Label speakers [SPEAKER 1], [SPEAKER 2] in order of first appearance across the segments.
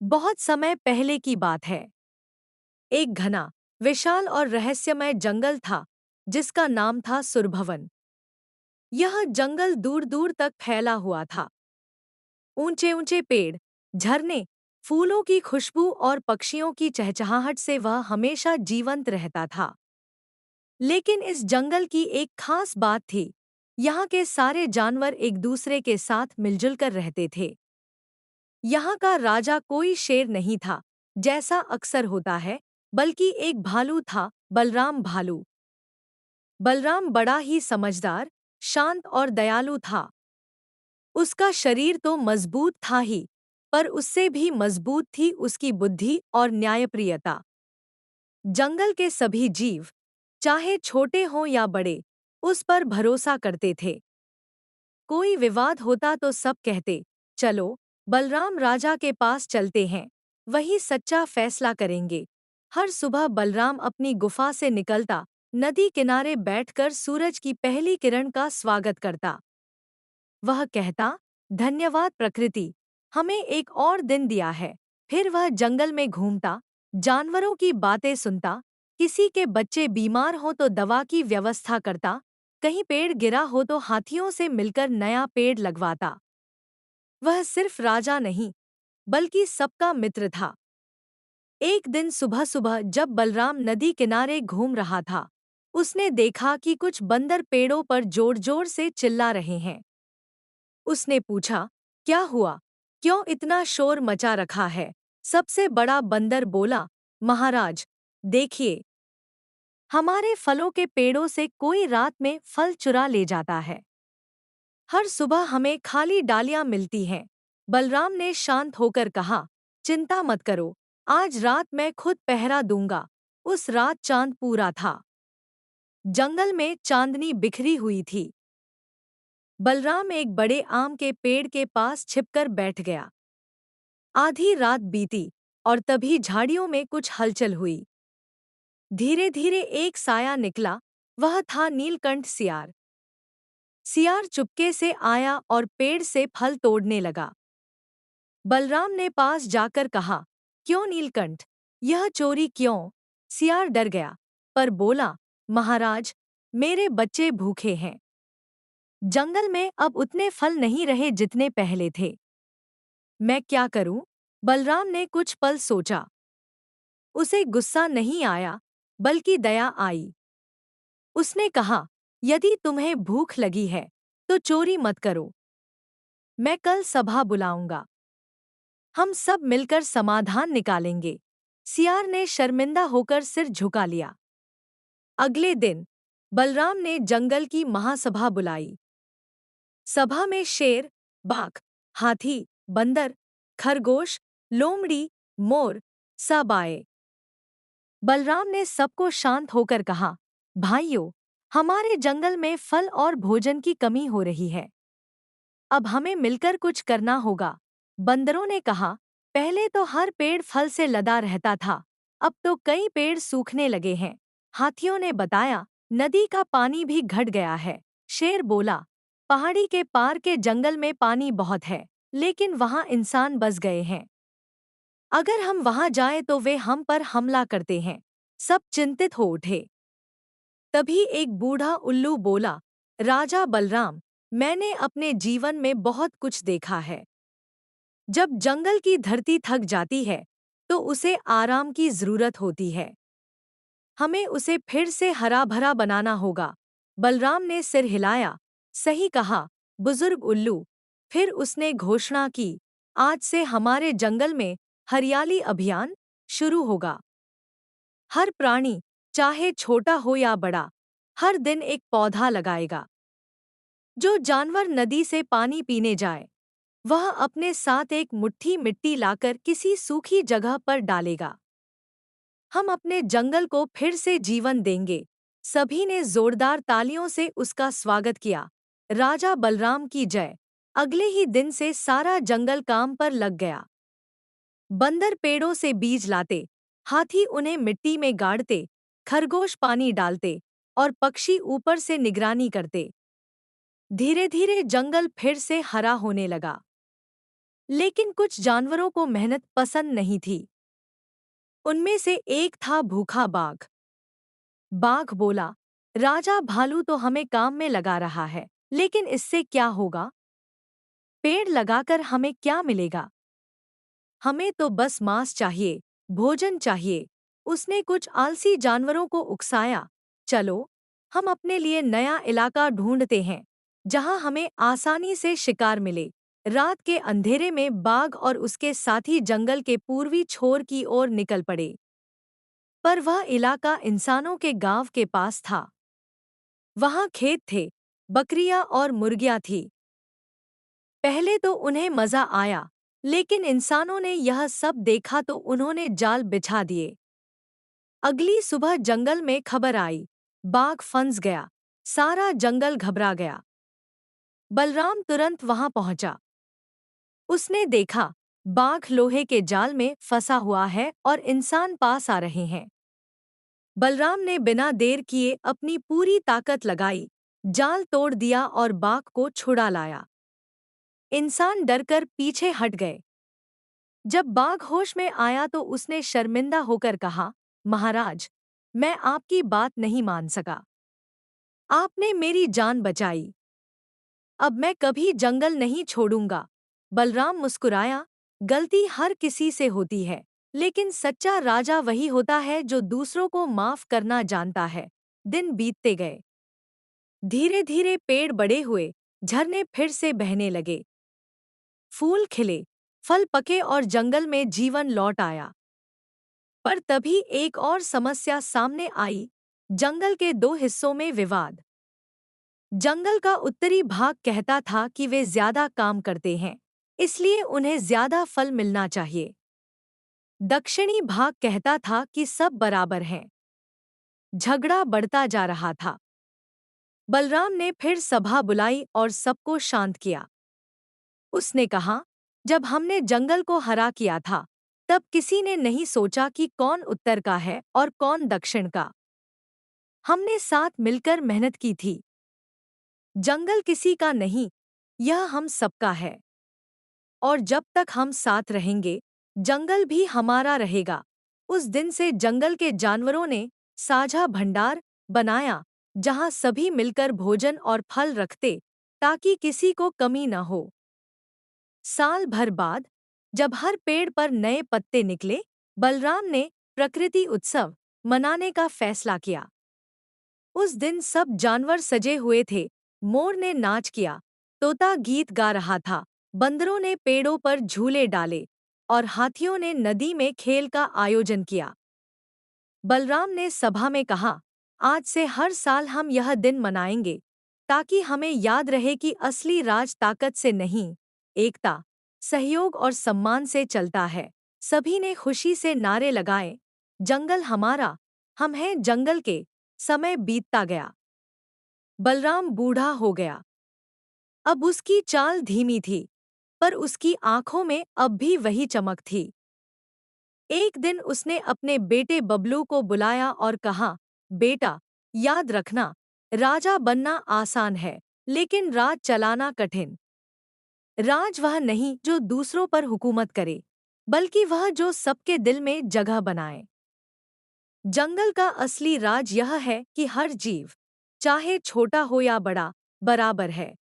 [SPEAKER 1] बहुत समय पहले की बात है। एक घना, विशाल और रहस्यमय जंगल था जिसका नाम था सुरभवन। यह जंगल दूर दूर तक फैला हुआ था। ऊंचे ऊंचे पेड़, झरने, फूलों की खुशबू और पक्षियों की चहचहाहट से वह हमेशा जीवंत रहता था। लेकिन इस जंगल की एक खास बात थी। यहाँ के सारे जानवर एक दूसरे के साथ मिलजुल कर रहते थे। यहाँ का राजा कोई शेर नहीं था, जैसा अक्सर होता है, बल्कि एक भालू था, बलराम भालू। बलराम बड़ा ही समझदार, शांत और दयालु था। उसका शरीर तो मजबूत था ही, पर उससे भी मजबूत थी उसकी बुद्धि और न्यायप्रियता। जंगल के सभी जीव, चाहे छोटे हों या बड़े, उस पर भरोसा करते थे। कोई विवाद होता तो सब कहते, चलो बलराम राजा के पास चलते हैं, वही सच्चा फैसला करेंगे। हर सुबह बलराम अपनी गुफा से निकलता, नदी किनारे बैठकर सूरज की पहली किरण का स्वागत करता। वह कहता, धन्यवाद प्रकृति, हमें एक और दिन दिया है। फिर वह जंगल में घूमता, जानवरों की बातें सुनता, किसी के बच्चे बीमार हो तो दवा की व्यवस्था करता, कहीं पेड़ गिरा हो तो हाथियों से मिलकर नया पेड़ लगवाता। वह सिर्फ राजा नहीं, बल्कि सबका मित्र था। एक दिन सुबह सुबह जब बलराम नदी किनारे घूम रहा था, उसने देखा कि कुछ बंदर पेड़ों पर जोर जोर से चिल्ला रहे हैं। उसने पूछा, क्या हुआ? क्यों इतना शोर मचा रखा है? सबसे बड़ा बंदर बोला, महाराज, देखिए, हमारे फलों के पेड़ों से कोई रात में फल चुरा ले जाता है। हर सुबह हमें खाली डालियां मिलती हैं। बलराम ने शांत होकर कहा, चिंता मत करो, आज रात मैं खुद पहरा दूंगा। उस रात चांद पूरा था। जंगल में चांदनी बिखरी हुई थी। बलराम एक बड़े आम के पेड़ के पास छिपकर बैठ गया। आधी रात बीती और तभी झाड़ियों में कुछ हलचल हुई। धीरे धीरे एक साया निकला, वह था नीलकंठ सियार। सियार चुपके से आया और पेड़ से फल तोड़ने लगा। बलराम ने पास जाकर कहा, क्यों नीलकंठ, यह चोरी क्यों? सियार डर गया, पर बोला, महाराज, मेरे बच्चे भूखे हैं। जंगल में अब उतने फल नहीं रहे जितने पहले थे। मैं क्या करूं? बलराम ने कुछ पल सोचा। उसे गुस्सा नहीं आया, बल्कि दया आई। उसने कहा, यदि तुम्हें भूख लगी है, तो चोरी मत करो। मैं कल सभा बुलाऊंगा। हम सब मिलकर समाधान निकालेंगे। सियार ने शर्मिंदा होकर सिर झुका लिया। अगले दिन बलराम ने जंगल की महासभा बुलाई। सभा में शेर, बाघ, हाथी, बंदर, खरगोश, लोमड़ी, मोर सब आए। बलराम ने सबको शांत होकर कहा, भाइयों, हमारे जंगल में फल और भोजन की कमी हो रही है। अब हमें मिलकर कुछ करना होगा। बंदरों ने कहा, पहले तो हर पेड़ फल से लदा रहता था, अब तो कई पेड़ सूखने लगे हैं। हाथियों ने बताया, नदी का पानी भी घट गया है। शेर बोला, पहाड़ी के पार के जंगल में पानी बहुत है, लेकिन वहां इंसान बस गए हैं। अगर हम वहां जाएं तो वे हम पर हमला करते हैं। सब चिंतित हो उठे। तभी एक बूढ़ा उल्लू बोला, राजा बलराम, मैंने अपने जीवन में बहुत कुछ देखा है। जब जंगल की धरती थक जाती है, तो उसे आराम की जरूरत होती है। हमें उसे फिर से हरा भरा बनाना होगा। बलराम ने सिर हिलाया, सही कहा, बुजुर्ग उल्लू। फिर उसने घोषणा की, आज से हमारे जंगल में हरियाली अभियान शुरू होगा। हर प्राणी, चाहे छोटा हो या बड़ा, हर दिन एक पौधा लगाएगा। जो जानवर नदी से पानी पीने जाए, वह अपने साथ एक मुट्ठी मिट्टी लाकर किसी सूखी जगह पर डालेगा। हम अपने जंगल को फिर से जीवन देंगे। सभी ने जोरदार तालियों से उसका स्वागत किया। राजा बलराम की जय। अगले ही दिन से सारा जंगल काम पर लग गया। बंदर पेड़ों से बीज लाते, हाथी उन्हें मिट्टी में गाड़ते, खरगोश पानी डालते और पक्षी ऊपर से निगरानी करते। धीरे धीरे जंगल फिर से हरा होने लगा। लेकिन कुछ जानवरों को मेहनत पसंद नहीं थी। उनमें से एक था भूखा बाघ। बाघ बोला, राजा भालू तो हमें काम में लगा रहा है, लेकिन इससे क्या होगा? पेड़ लगाकर हमें क्या मिलेगा? हमें तो बस मांस चाहिए, भोजन चाहिए। उसने कुछ आलसी जानवरों को उकसाया, चलो, हम अपने लिए नया इलाका ढूंढते हैं, जहां हमें आसानी से शिकार मिले। रात के अंधेरे में बाघ और उसके साथी जंगल के पूर्वी छोर की ओर निकल पड़े। पर वह इलाका इंसानों के गांव के पास था। वहां खेत थे, बकरियां और मुर्गियां थी। पहले तो उन्हें मजा आया, लेकिन इंसानों ने यह सब देखा तो उन्होंने जाल बिछा दिए। अगली सुबह जंगल में खबर आई, बाघ फंस गया। सारा जंगल घबरा गया। बलराम तुरंत वहां पहुंचा। उसने देखा, बाघ लोहे के जाल में फंसा हुआ है और इंसान पास आ रहे हैं। बलराम ने बिना देर किए अपनी पूरी ताकत लगाई, जाल तोड़ दिया और बाघ को छुड़ा लाया। इंसान डरकर पीछे हट गए। जब बाघ होश में आया तो उसने शर्मिंदा होकर कहा, महाराज, मैं आपकी बात नहीं मान सका। आपने मेरी जान बचाई। अब मैं कभी जंगल नहीं छोड़ूंगा। बलराम मुस्कुराया, गलती हर किसी से होती है, लेकिन सच्चा राजा वही होता है जो दूसरों को माफ करना जानता है। दिन बीतते गए। धीरे धीरे पेड़ बड़े हुए, झरने फिर से बहने लगे। फूल खिले, फल पके और जंगल में जीवन लौट आया। पर तभी एक और समस्या सामने आई, जंगल के दो हिस्सों में विवाद। जंगल का उत्तरी भाग कहता था कि वे ज्यादा काम करते हैं, इसलिए उन्हें ज्यादा फल मिलना चाहिए। दक्षिणी भाग कहता था कि सब बराबर हैं। झगड़ा बढ़ता जा रहा था। बलराम ने फिर सभा बुलाई और सबको शांत किया। उसने कहा, जब हमने जंगल को हरा किया था, तब किसी ने नहीं सोचा कि कौन उत्तर का है और कौन दक्षिण का। हमने साथ मिलकर मेहनत की थी। जंगल किसी का नहीं, यह हम सबका है। और जब तक हम साथ रहेंगे, जंगल भी हमारा रहेगा। उस दिन से जंगल के जानवरों ने साझा भंडार बनाया, जहां सभी मिलकर भोजन और फल रखते, ताकि किसी को कमी न हो। साल भर बाद, जब हर पेड़ पर नए पत्ते निकले, बलराम ने प्रकृति उत्सव मनाने का फैसला किया। उस दिन सब जानवर सजे हुए थे। मोर ने नाच किया, तोता गीत गा रहा था, बंदरों ने पेड़ों पर झूले डाले और हाथियों ने नदी में खेल का आयोजन किया। बलराम ने सभा में कहा, आज से हर साल हम यह दिन मनाएंगे, ताकि हमें याद रहे कि असली राज ताकत से नहीं, एकता, सहयोग और सम्मान से चलता है। सभी ने खुशी से नारे लगाए, जंगल हमारा, हम हैं जंगल के। समय बीतता गया। बलराम बूढ़ा हो गया। अब उसकी चाल धीमी थी, पर उसकी आंखों में अब भी वही चमक थी। एक दिन उसने अपने बेटे बबलू को बुलाया और कहा, बेटा, याद रखना, राजा बनना आसान है, लेकिन राज चलाना कठिन। राज वह नहीं जो दूसरों पर हुकूमत करे, बल्कि वह जो सबके दिल में जगह बनाए। जंगल का असली राज यह है कि हर जीव, चाहे छोटा हो या बड़ा, बराबर है।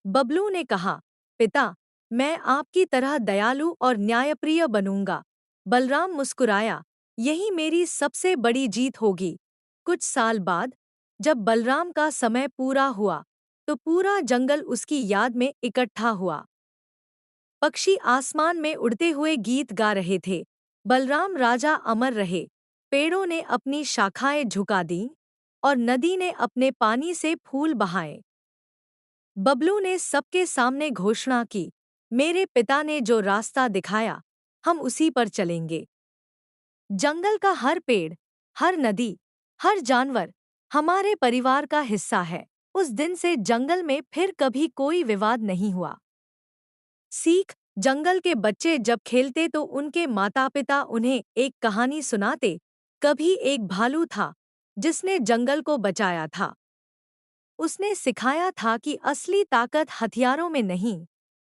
[SPEAKER 1] बबलू ने कहा, पिता, मैं आपकी तरह दयालु और न्यायप्रिय बनूंगा। बलराम मुस्कुराया, यही मेरी सबसे बड़ी जीत होगी। कुछ साल बाद, जब बलराम का समय पूरा हुआ, तो पूरा जंगल उसकी याद में इकट्ठा हुआ। पक्षी आसमान में उड़ते हुए गीत गा रहे थे, बलराम राजा अमर रहे। पेड़ों ने अपनी शाखाएं झुका दीं और नदी ने अपने पानी से फूल बहाए। बबलू ने सबके सामने घोषणा की, मेरे पिता ने जो रास्ता दिखाया, हम उसी पर चलेंगे। जंगल का हर पेड़, हर नदी, हर जानवर हमारे परिवार का हिस्सा है। उस दिन से जंगल में फिर कभी कोई विवाद नहीं हुआ। सीख, जंगल के बच्चे जब खेलते तो उनके माता पिता उन्हें एक कहानी सुनाते। कभी एक भालू था, जिसने जंगल को बचाया था। उसने सिखाया था कि असली ताकत हथियारों में नहीं,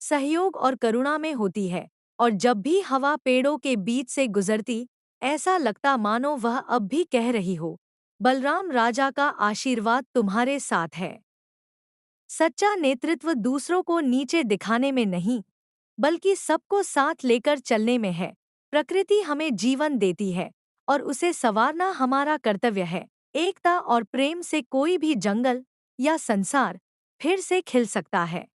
[SPEAKER 1] सहयोग और करुणा में होती है। और जब भी हवा पेड़ों के बीच से गुजरती, ऐसा लगता मानो वह अब भी कह रही हो, बलराम राजा का आशीर्वाद तुम्हारे साथ है। सच्चा नेतृत्व दूसरों को नीचे दिखाने में नहीं, बल्कि सबको साथ लेकर चलने में है। प्रकृति हमें जीवन देती है और उसे संवारना हमारा कर्तव्य है। एकता और प्रेम से कोई भी जंगल या संसार फिर से खिल सकता है।